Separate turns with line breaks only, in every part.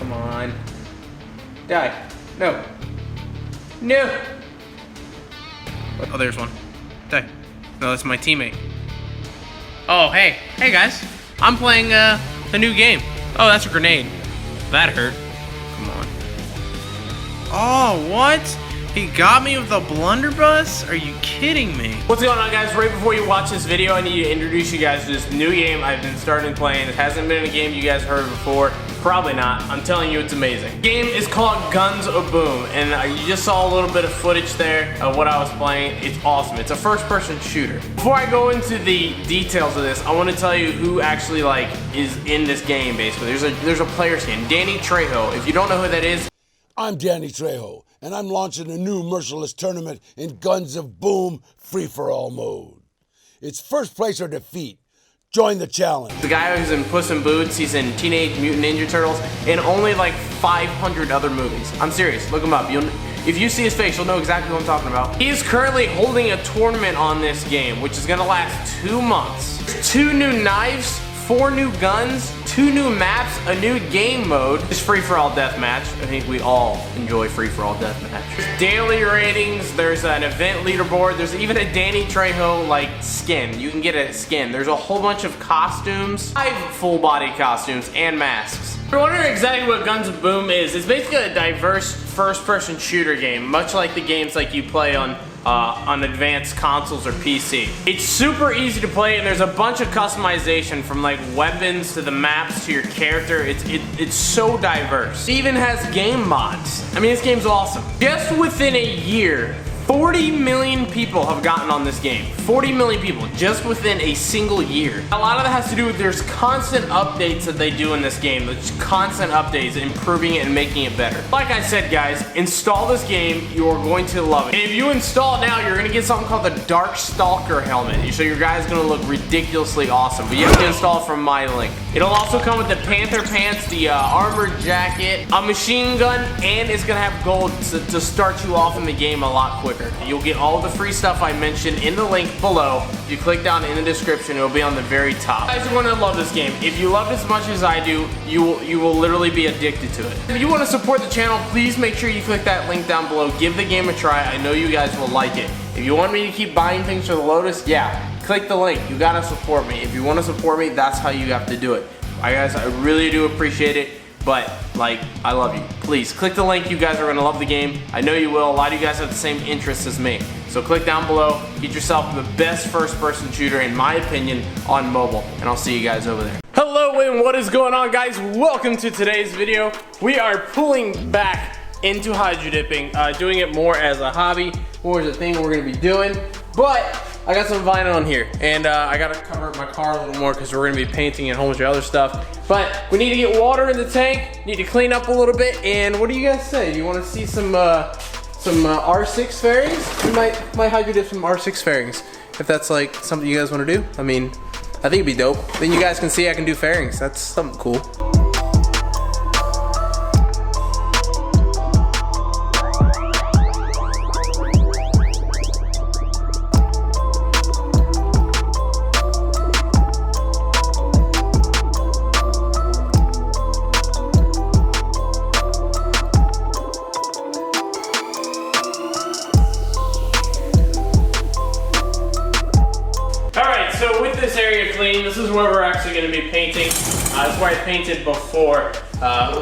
Come on. Die. No. No! Oh, there's one. Die. No, that's my teammate. Oh, hey. Hey, guys. I'm playing the new game. Oh, that's a grenade. That hurt. Come on. Oh, what? He got me with a blunderbuss? Are you kidding me? What's going on, guys? Right before you watch this video, I need to introduce you guys to this new game I've been starting playing. It hasn't been a game you guys heard before. Probably not. I'm telling you, it's amazing. The game is called Guns of Boom, and you just saw a little bit of footage there of what I was playing. It's awesome. It's a first-person shooter. Before I go into the details of this, I want to tell you who actually is in this game. Basically, there's a player skin, Danny Trejo. If you don't know who that is,
I'm Danny Trejo, and I'm launching a new merciless tournament in Guns of Boom free-for-all mode. It's first place or defeat. Join the challenge.
The guy who's in Puss in Boots, he's in Teenage Mutant Ninja Turtles, and only like 500 other movies. I'm serious, look him up. If you see his face, you'll know exactly what I'm talking about. He is currently holding a tournament on this game, which is gonna last 2 months. 2 new knives, 4 new guns, 2 new maps, a new game mode. It's free-for-all deathmatch. I think we all enjoy free-for-all deathmatch. There's daily ratings, there's an event leaderboard, there's even a Danny Trejo skin. You can get a skin. There's a whole bunch of costumes, 5 full-body costumes, and masks. If you're wondering exactly what Guns of Boom is, it's basically a diverse first-person shooter game, much like the games you play on advanced consoles or PC. It's super easy to play, and there's a bunch of customization from weapons to the maps to your character. It's so diverse. It even has game mods. I mean, this game's awesome. Just within a year, 40 million people have gotten on this game. 40 million people just within a single year. A lot of that has to do with there's constant updates that they do in this game. There's constant updates, improving it and making it better. Like I said, guys, install this game. You are going to love it. And if you install it now, you're gonna get something called the Dark Stalker helmet. So your guy's gonna look ridiculously awesome. But you have to install it from my link. It'll also come with the Panther pants, the armored jacket, a machine gun, and it's gonna have gold to start you off in the game a lot quicker. You'll get all the free stuff I mentioned in the link below. If you click down in the description, it'll be on the very top. You guys are gonna love this game. If you love it as much as I do, you will literally be addicted to it. If you want to support the channel, please make sure you click that link down below. Give the game a try. I know you guys will like it. If you want me to keep buying things for the Lotus, yeah, click the link. You gotta support me. If you want to support me, that's how you have to do it. Alright, guys, I really do appreciate it. But, I love you. Please, click the link. You guys are gonna love the game. I know you will. A lot of you guys have the same interests as me. So click down below. Get yourself the best first-person shooter, in my opinion, on mobile. And I'll see you guys over there. Hello, and what is going on, guys? Welcome to today's video. We are pulling back into hydrodipping, doing it more as a hobby, more as a thing we're gonna be doing. But I got some vinyl on here, and I gotta cover up my car a little more because we're gonna be painting and a whole bunch of other stuff. But we need to get water in the tank, need to clean up a little bit, and what do you guys say? Do you want to see some R6 fairings? We might hydrodip some R6 fairings, if that's something you guys want to do. I mean, I think it'd be dope. Then you guys can see I can do fairings. That's something cool. So with this area clean, this is where we're actually going to be painting. That's where I painted before. We've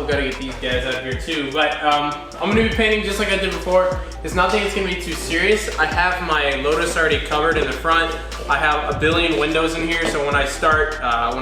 got to get these guys out here too. But I'm going to be painting just like I did before. It's nothing that's going to be too serious. I have my Lotus already covered in the front. I have a billion windows in here, so when I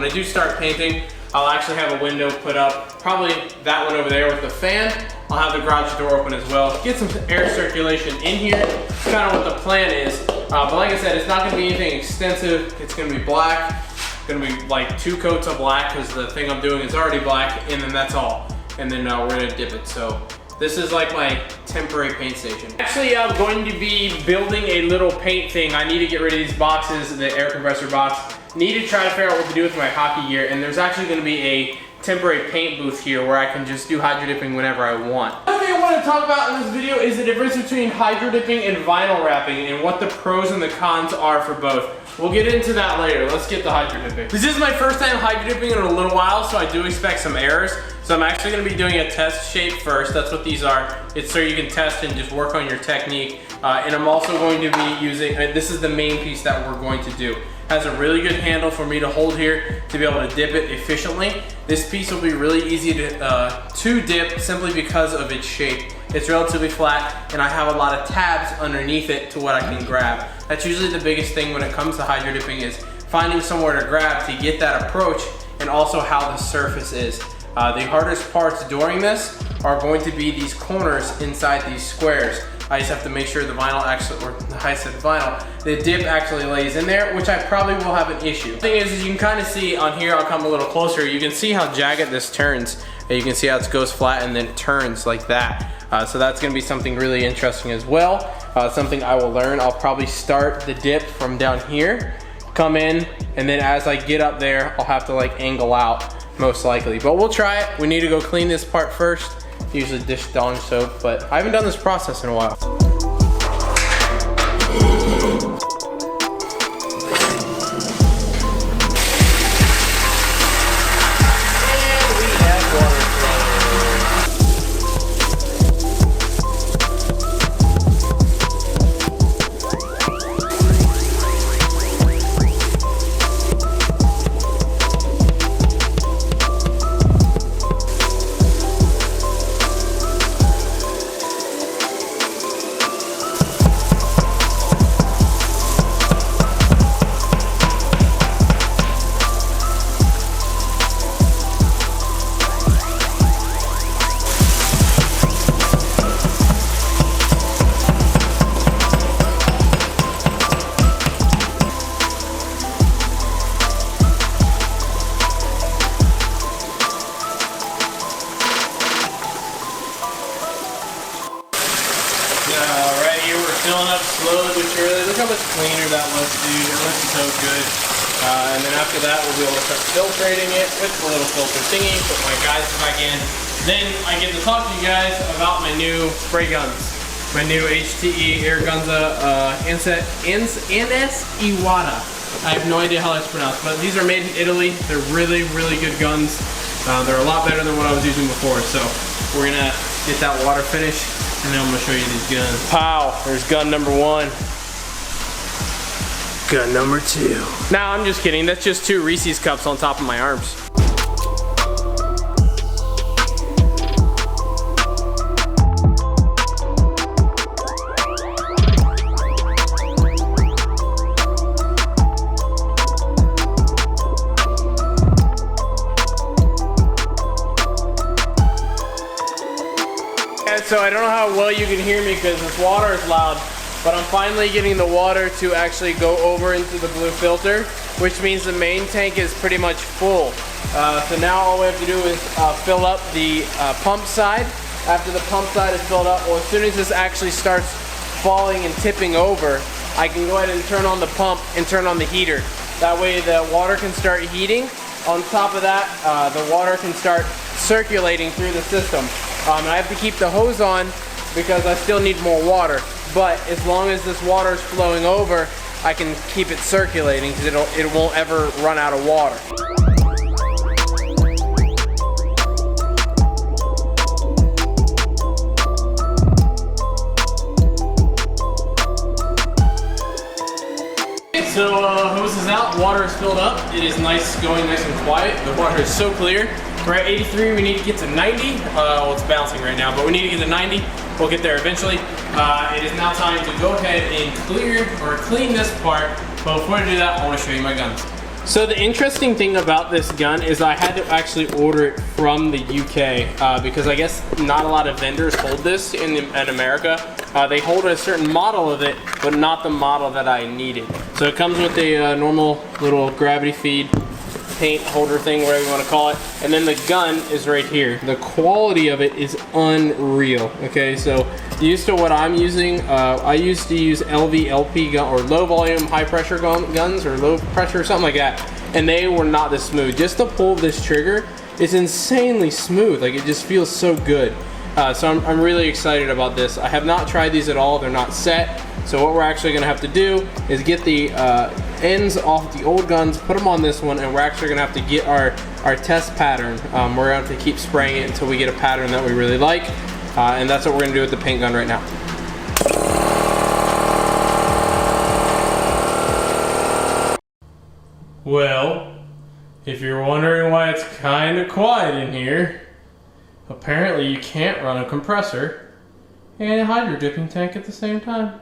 do start painting, I'll actually have a window put up, probably that one over there with the fan. I'll have the garage door open as well. Get some air circulation in here. That's kind of what the plan is. But like I said, it's not gonna be anything extensive. It's gonna be black. It's gonna be 2 coats of black because the thing I'm doing is already black, and then that's all. And then we're gonna dip it. So this is my temporary paint station. Actually, I'm going to be building a little paint thing. I need to get rid of these boxes, the air compressor box. Need to try to figure out what to do with my hockey gear, and there's actually gonna be a temporary paint booth here where I can just do hydrodipping whenever I want. Another thing I want to talk about in this video is the difference between hydrodipping and vinyl wrapping and what the pros and the cons are for both. We'll get into that later. Let's get to hydrodipping. This is my first time hydrodipping in a little while, so I do expect some errors. So I'm actually gonna be doing a test shape first. That's what these are. It's so you can test and just work on your technique. And I'm also going to be using, this is the main piece that we're going to do. Has a really good handle for me to hold here to be able to dip it efficiently. This piece will be really easy to dip simply because of its shape. It's relatively flat and I have a lot of tabs underneath it to what I can grab. That's usually the biggest thing when it comes to hydro dipping, is finding somewhere to grab to get that approach, and also how the surface is. The hardest parts during this are going to be these corners inside these squares. I just have to make sure the vinyl actually, or I said vinyl, the dip actually lays in there, which I probably will have an issue. The thing is you can kind of see on here, I'll come a little closer, you can see how jagged this turns. You can see how it goes flat and then it turns like that. So that's gonna be something really interesting as well. Something I will learn. I'll probably start the dip from down here, come in, and then as I get up there, I'll have to like angle out most likely. But we'll try it. We need to go clean this part first. Usually dish Dawn soap, but I haven't done this process in a while. Filling up slowly but surely. Look how much cleaner that looks, dude. It looks so good. And then after that, we'll be able to start filtrating it with the little filter thingy. Put my guys back in. Then I get to talk to you guys about my new spray guns. My new HTE Air Gunza Annes Iwata. I have no idea how that's pronounced, but these are made in Italy. They're really, really good guns. They're a lot better than what I was using before. So we're gonna get that water finish. And then I'm gonna show you these guns. Pow, there's gun number 1. Gun number 2. Nah, I'm just kidding. That's just 2 Reese's cups on top of my arms. So I don't know how well you can hear me because this water is loud, but I'm finally getting the water to actually go over into the blue filter, which means the main tank is pretty much full. So now all we have to do is fill up the pump side. After the pump side is filled up, well, as soon as this actually starts falling and tipping over, I can go ahead and turn on the pump and turn on the heater. That way the water can start heating. On top of that, the water can start circulating through the system. And I have to keep the hose on because I still need more water. But as long as this water is flowing over, I can keep it circulating because it won't ever run out of water. So hose is out, water is filled up. It is nice, going nice and quiet. The water is so clear. We're at 83, we need to get to 90. Well, it's bouncing right now, but we need to get to 90. We'll get there eventually. It is now time to go ahead and clean this part. But before I do that, I want to show you my guns. So the interesting thing about this gun is I had to actually order it from the UK because I guess not a lot of vendors hold this in America. They hold a certain model of it, but not the model that I needed. So it comes with a normal little gravity feed paint holder thing, whatever you want to call it, and then the gun is right here. The quality of it is unreal. Okay, so used to what I'm using, I used to use LV/LP gun, or low volume high pressure guns, or low pressure, something like that, and they were not this smooth. Just to pull this trigger is insanely smooth. Like, it just feels so good. So I'm really excited about this. I have not tried these at all. They're not set. So what we're actually gonna have to do is get the ends off the old guns, put them on this one, and we're actually gonna have to get our test pattern. We're gonna have to keep spraying it until we get a pattern that we really like, and that's what we're gonna do with the paint gun right now. Well, if you're wondering why it's kind of quiet in here, apparently you can't run a compressor and a hydro dipping tank at the same time.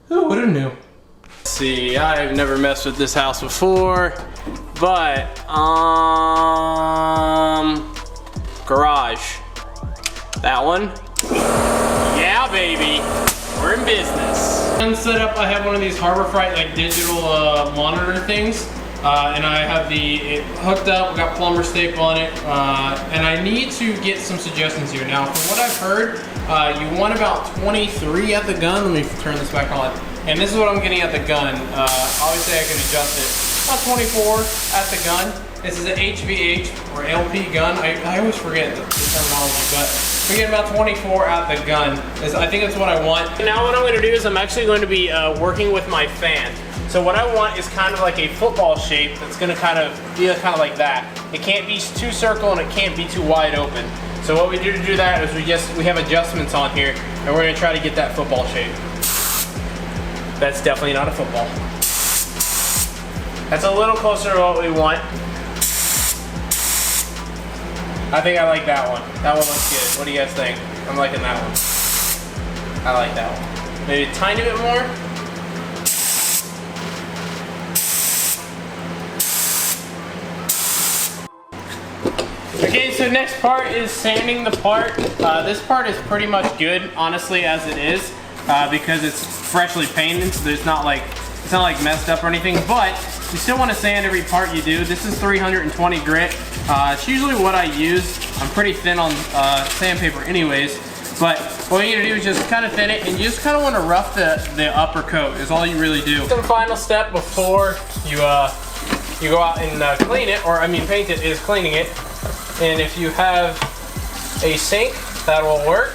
Who would have knew? See, I've never messed with this house before, but garage. That one? Yeah, baby, we're in business. And set up, I have one of these Harbor Freight like digital monitor things, and I have it hooked up. We got plumber's tape on it, and I need to get some suggestions here. Now, from what I've heard, you want about 23 at the gun. Let me turn this back on. And this is what I'm getting at the gun. Obviously, I can adjust it. About 24 at the gun. This is an HVH or LP gun. I always forget the terminology, but we get about 24 at the gun. I think that's what I want. Now what I'm going to do is I'm actually going to be working with my fan. So what I want is kind of like a football shape that's going to kind of be kind of like that. It can't be too circle and it can't be too wide open. So what we do to do that is we have adjustments on here, and we're going to try to get that football shape. That's definitely not a football. That's a little closer to what we want. I think I like that one. That one looks good. What do you guys think? I'm liking that one. I like that one. Maybe a tiny bit more. Okay, so next part is sanding the part. This part is pretty much good, honestly, as it is, because it's freshly painted, so it's not like messed up or anything, but you still want to sand every part you do. This is 320 grit. It's usually what I use. I'm pretty thin on sandpaper anyways, but what you need to do is just kind of thin it, and you just kind of want to rough the upper coat is all you really do. The final step before you go out and clean it, or I mean paint it, is cleaning it. And if you have a sink, that will work.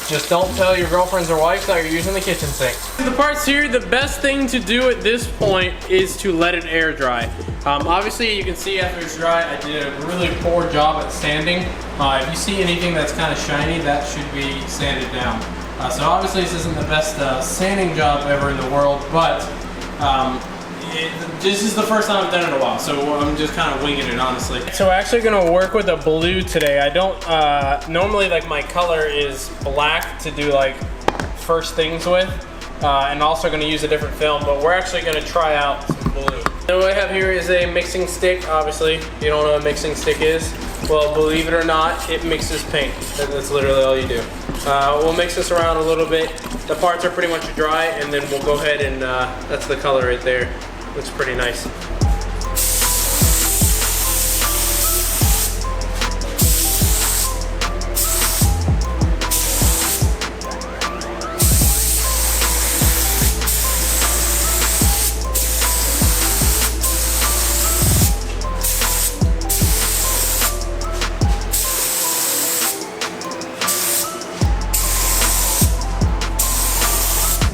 Just don't tell your girlfriends or wives that you're using the kitchen sink. The parts here, the best thing to do at this point is to let it air dry. Obviously you can see after it's dry, I did a really poor job at sanding. If you see anything that's kind of shiny, that should be sanded down. So obviously this isn't the best sanding job ever in the world, but this is the first time I've done it in a while, so I'm just kind of winging it, honestly. So we're actually gonna work with a blue today. I don't, normally like my color is black to do like first things with, and also gonna use a different film, but we're actually gonna try out some blue. So what I have here is a mixing stick. Obviously, you don't know what a mixing stick is. Well, believe it or not, it mixes paint. That's literally all you do. We'll mix this around a little bit. The parts are pretty much dry, and then we'll go ahead and, that's the color right there. Looks pretty nice.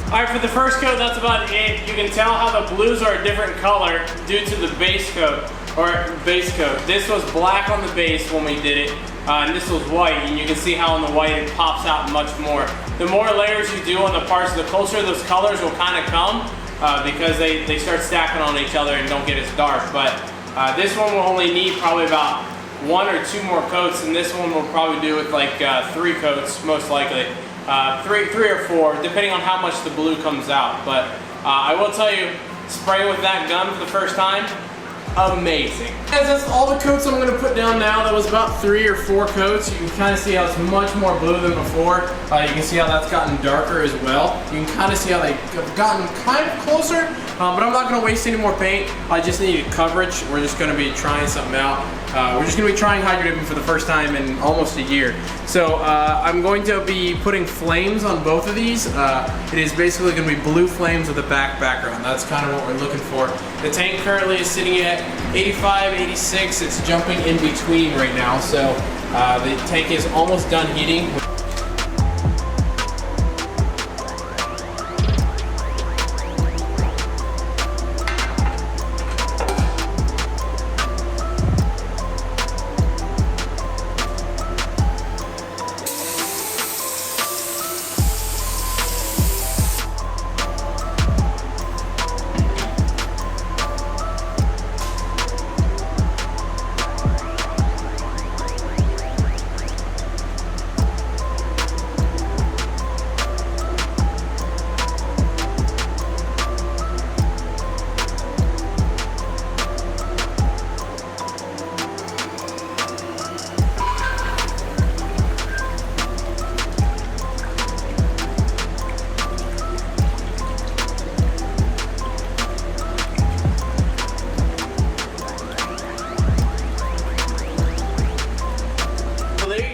Alright, for the first coat, that's about it. You can tell how the blues are a different color due to the base coat, This was black on the base when we did it, and this was white, and you can see how on the white it pops out much more. The more layers you do on the parts, the closer those colors will kind of come, because they start stacking on each other and don't get as dark. But this one will only need probably about 1 or 2 more coats, and this one we'll probably do with like 3 coats, most likely. 3 or 4, depending on how much the blue comes out. But I will tell you, spraying with that gun for the first time, amazing. Guys, that's all the coats I'm going to put down now. That was about 3 or 4 coats. You can kind of see how it's much more blue than before. You can see how that's gotten darker as well. You can kind of see how they've gotten kind of closer, but I'm not going to waste any more paint. I just needed coverage. We're just going to be trying something out. We're just going to be trying hydrodipping for the first time in almost a year. So I'm going to be putting flames on both of these. It is basically going to be blue flames with a background. That's kind of what we're looking for. The tank currently is sitting at 85, 86. It's jumping in between right now. So the tank is almost done heating.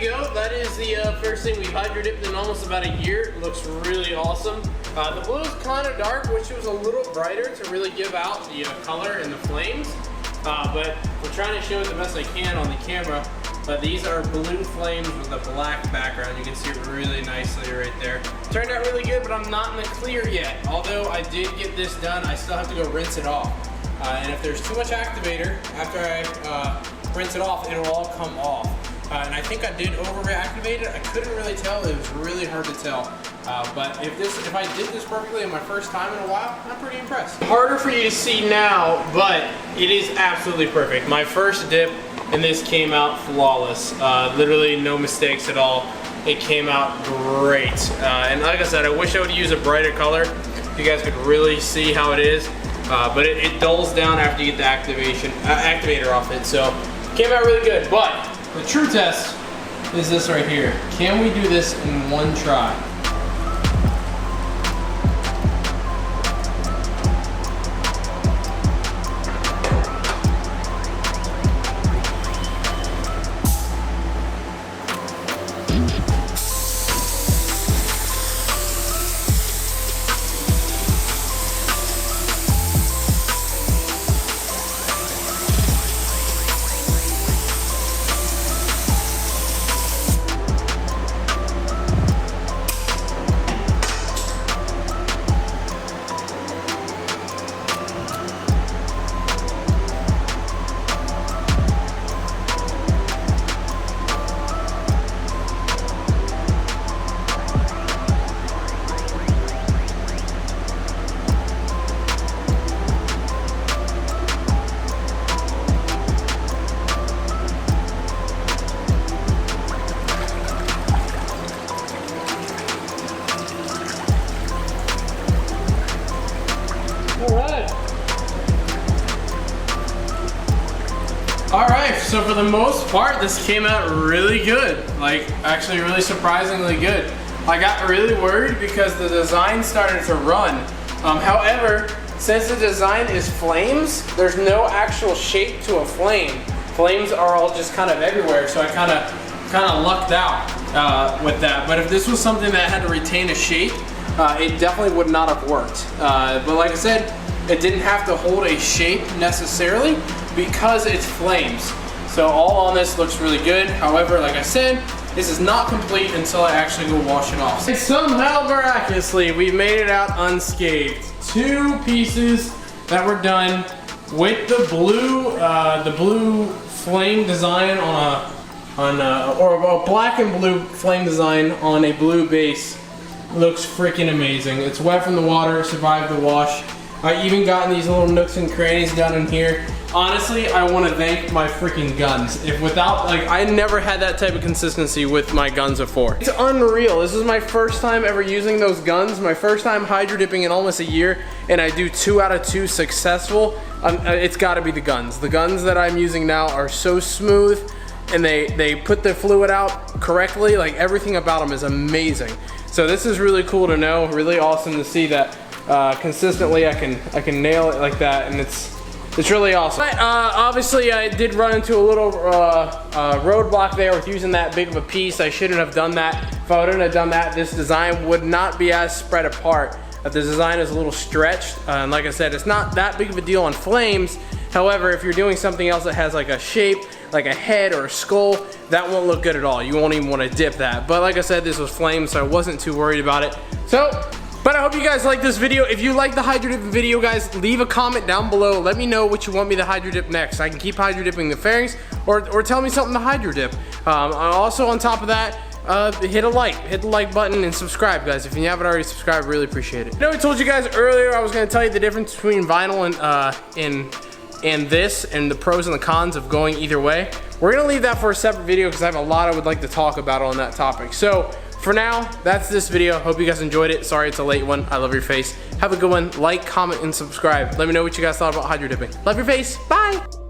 you go. That is the first thing we hydro dipped in almost about a year. It looks really awesome. The blue is kind of dark. Wish it was a little brighter to really give out the color and the flames. But we're trying to show it the best I can on the camera. But these are blue flames with a black background. You can see it really nicely right there. Turned out really good, but I'm not in the clear yet. Although I did get this done, I still have to go rinse it off. And if there's too much activator, after I rinse it off, it'll all come off. And I think I did over-activate it. I couldn't really tell. It was really hard to tell. But if I did this perfectly in my first time in a while, I'm pretty impressed. Harder for you to see now, but it is absolutely perfect. My first dip, and this came out flawless. Literally no mistakes at all. It came out great. And like I said, I wish I would use a brighter color. You guys could really see how it is. But it dulls down after you get the activator off it. So it came out really good. But the true test is this right here. Can we do this in one try? Alright, so for the most part, this came out really good. Like, actually really surprisingly good. I got really worried because the design started to run. However, since the design is flames, there's no actual shape to a flame. Flames are all just kind of everywhere, so I kind of lucked out with that. But if this was something that had to retain a shape, it definitely would not have worked. But like I said, it didn't have to hold a shape necessarily because it's flames. So all on this looks really good. However, like I said, this is not complete until I actually go wash it off. And somehow, miraculously, we made it out unscathed. 2 pieces that were done with the blue flame design or a black and blue flame design on a blue base. Looks freaking amazing. It's wet from the water, survived the wash. I even gotten these little nooks and crannies down in here. Honestly, I want to thank my freaking guns. If without, like, I never had that type of consistency with my guns before. It's unreal. This is my first time ever using those guns. My first time hydro dipping in almost a year, and I do 2 out of 2 successful. It's got to be the guns. The guns that I'm using now are so smooth, and they put the fluid out correctly. Like, everything about them is amazing. So this is really cool to know. Really awesome to see that consistently I can nail it like that, and it's really awesome. But, obviously I did run into a little roadblock there with using that big of a piece. I shouldn't have done that. If I wouldn't have done that, this design would not be as spread apart. The design is a little stretched, and like I said, it's not that big of a deal on flames. However, if you're doing something else that has like a shape, like a head or a skull, that won't look good at all. You won't even want to dip that. But like I said, this was flames, so I wasn't too worried about it. But I hope you guys like this video. If you like the hydro dip video, guys, leave a comment down below. Let me know what you want me to hydro dip next. I can keep hydro dipping the fairings, or tell me something to hydro dip. Also on top of that, hit the like button and subscribe, guys. If you haven't already subscribed, really appreciate it. I know I told you guys earlier I was gonna tell you the difference between vinyl and this, and the pros and the cons of going either way. We're gonna leave that for a separate video because I have a lot I would like to talk about on that topic. So for now, that's this video. Hope you guys enjoyed it. Sorry it's a late one. I love your face. Have a good one. Like, comment, and subscribe. Let me know what you guys thought about hydro dipping. Love your face. Bye.